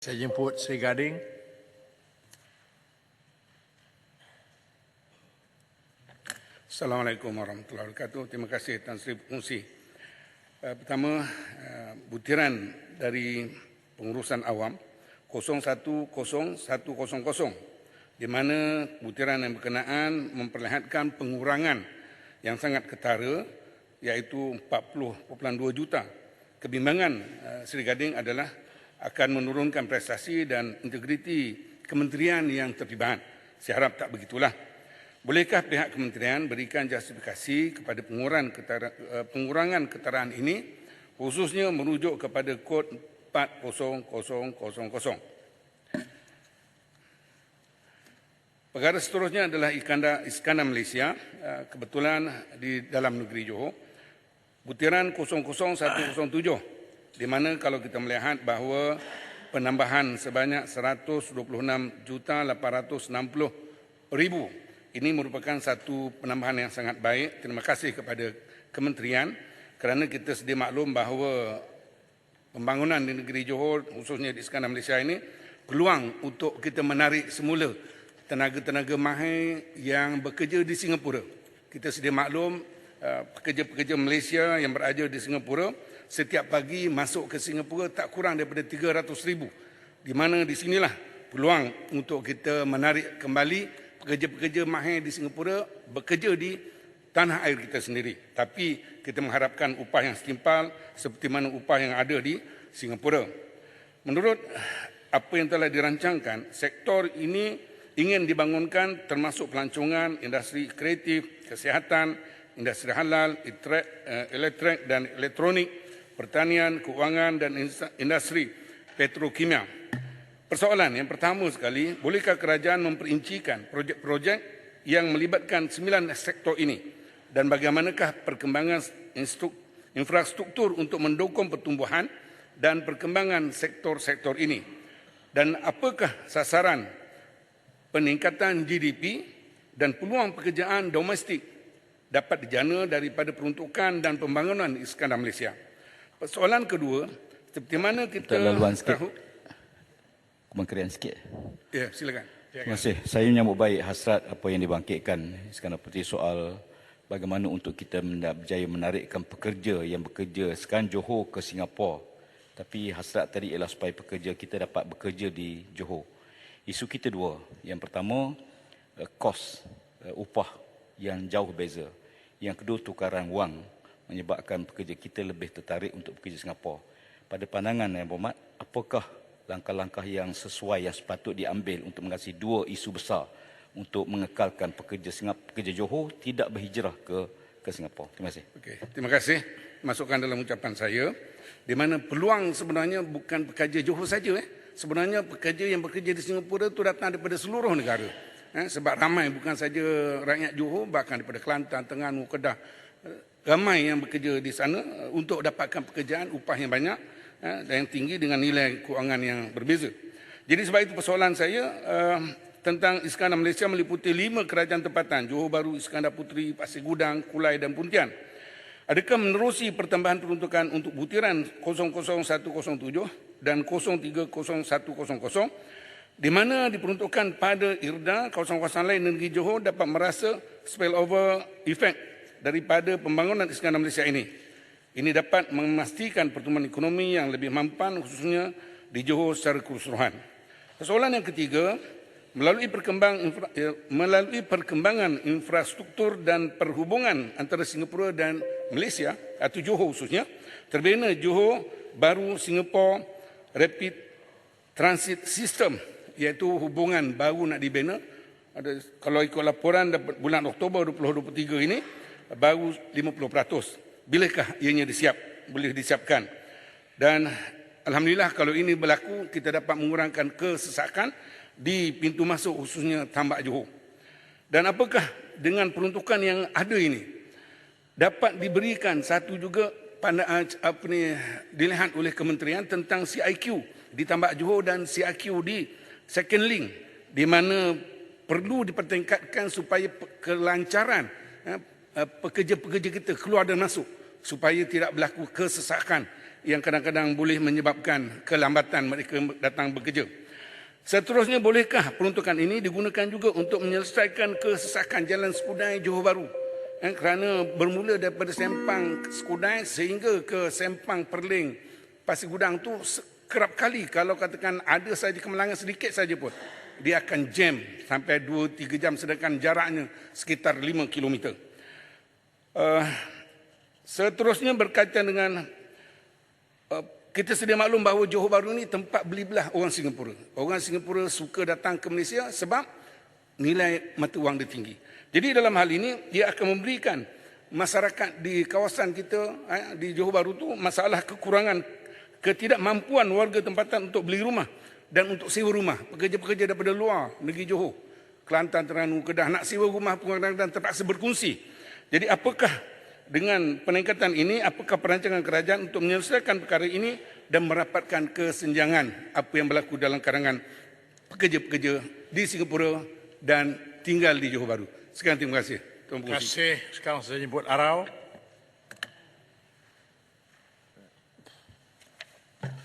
Saya jemput Sri Gading. Assalamualaikum warahmatullahi wabarakatuh. Terima kasih Tan Sri Pengungsi. Pertama, butiran dari pengurusan awam 010100 di mana butiran yang berkenaan memperlihatkan pengurangan yang sangat ketara iaitu 40.2 juta. Kebimbangan Sri Gading adalah akan menurunkan prestasi dan integriti kementerian yang terlibat. Saya harap tak begitulah. Bolehkah pihak kementerian berikan justifikasi kepada pengurangan keteraan ini, khususnya merujuk kepada kod 40000. Perkara seterusnya adalah Iskandar Malaysia, kebetulan di dalam negeri Johor, butiran 00107, di mana kalau kita melihat bahawa penambahan sebanyak 126,860,000 ini merupakan satu penambahan yang sangat baik. Terima kasih kepada kementerian kerana kita sedia maklum bahawa pembangunan di negeri Johor, khususnya di Iskandar Malaysia ini, peluang untuk kita menarik semula tenaga-tenaga mahir yang bekerja di Singapura. Kita sedia maklum pekerja-pekerja Malaysia yang berada di Singapura setiap pagi masuk ke Singapura tak kurang daripada 300,000. Di mana di sinilah peluang untuk kita menarik kembali pekerja-pekerja mahir di Singapura bekerja di tanah air kita sendiri. Tapi kita mengharapkan upah yang setimpal seperti mana upah yang ada di Singapura. Menurut apa yang telah dirancangkan, sektor ini ingin dibangunkan termasuk pelancongan, industri kreatif, kesihatan, industri halal, elektrik dan elektronik, pertanian, keuangan dan industri petrokimia. Persoalan yang pertama sekali, bolehkah kerajaan memperincikan projek-projek yang melibatkan 9 sektor ini dan bagaimanakah perkembangan infrastruktur untuk mendukung pertumbuhan dan perkembangan sektor-sektor ini, dan apakah sasaran peningkatan GDP dan peluang pekerjaan domestik dapat dijana daripada peruntukan dan pembangunan Iskandar Malaysia. Persoalan kedua, seperti mana kita laluan sikit. Kementerian sikit. Ya, silakan. Terima kasih. Saya menyambut baik hasrat apa yang dibangkitkan Iskandar Puteri soal bagaimana untuk kita berjaya menarikkan pekerja yang bekerja sekarang Johor ke Singapura. Tapi hasrat tadi ialah supaya pekerja kita dapat bekerja di Johor. Isu kita dua. Yang pertama, kos upah yang jauh beza. Yang kedua, tukaran wang menyebabkan pekerja kita lebih tertarik untuk bekerja di Singapura. Pada pandangan Yang Berhormat, apakah langkah-langkah yang sesuai yang sepatut diambil untuk mengatasi dua isu besar untuk mengekalkan pekerja Johor tidak berhijrah ke Singapura? Terima kasih. Okey, terima kasih. Masukkan dalam ucapan saya, di mana peluang sebenarnya bukan pekerja Johor saja. Sebenarnya pekerja yang bekerja di Singapura itu datang daripada seluruh negara. Sebab ramai bukan saja rakyat Johor, bahkan daripada Kelantan, Terengganu, Kedah, ramai yang bekerja di sana untuk dapatkan pekerjaan upah yang banyak dan yang tinggi dengan nilai kewangan yang berbeza. Jadi sebab itu persoalan saya tentang Iskandar Malaysia meliputi 5 kerajaan tempatan, Johor Bahru, Iskandar Puteri, Pasir Gudang, Kulai dan Pontian. Adakah menerusi pertambahan peruntukan untuk butiran 00107 dan 030100 di mana diperuntukkan pada IRDA, kawasan-kawasan lain negeri Johor dapat merasa spillover effect daripada pembangunan Iskandar Malaysia ini. Ini dapat memastikan pertumbuhan ekonomi yang lebih mampan khususnya di Johor secara keseluruhan. Persoalan yang ketiga, melalui perkembangan infrastruktur dan perhubungan antara Singapura dan Malaysia atau Johor khususnya, terbina Johor Bahru Singapore Rapid Transit System, iaitu hubungan baru nak dibina. Kalau ikut laporan bulan Oktober 2023 ini, baru 50%. Bilakah ianya boleh disiapkan? Dan alhamdulillah kalau ini berlaku, kita dapat mengurangkan kesesakan di pintu masuk khususnya Tambak Johor. Dan apakah dengan peruntukan yang ada ini dapat diberikan satu juga dilihat oleh kementerian tentang CIQ di Tambak Johor dan CIQ di Second Link, di mana perlu dipertingkatkan supaya kelancaran pekerja-pekerja kita keluar dan masuk, supaya tidak berlaku kesesakan yang kadang-kadang boleh menyebabkan kelambatan mereka datang bekerja. Seterusnya, bolehkah peruntukan ini digunakan juga untuk menyelesaikan kesesakan Jalan Skudai Johor Bahru? Kerana bermula daripada Sempang Skudai sehingga ke Sempang Perling Pasir Gudang tu kerap kali kalau katakan ada saja kemalangan sedikit saja pun dia akan jam sampai 2-3 jam sedangkan jaraknya sekitar 5 km. Seterusnya berkaitan dengan kita sedia maklum bahawa Johor Bahru ni tempat beli belah orang Singapura. Orang Singapura suka datang ke Malaysia sebab nilai mata wang dia tinggi. Jadi dalam hal ini dia akan memberikan masyarakat di kawasan kita di Johor Bahru tu masalah kekurangan ketidakmampuan warga tempatan untuk beli rumah dan untuk sewa rumah. Pekerja-pekerja daripada luar negeri Johor, Kelantan, Terengganu, Kedah nak sewa rumah pun kadang-kadang terpaksa berkongsi. Jadi apakah dengan peningkatan ini, apakah perancangan kerajaan untuk menyelesaikan perkara ini dan merapatkan kesenjangan apa yang berlaku dalam kalangan pekerja-pekerja di Singapura dan tinggal di Johor Bahru? Sekian, terima kasih. Terima kasih. Sekarang saya jemput Arau.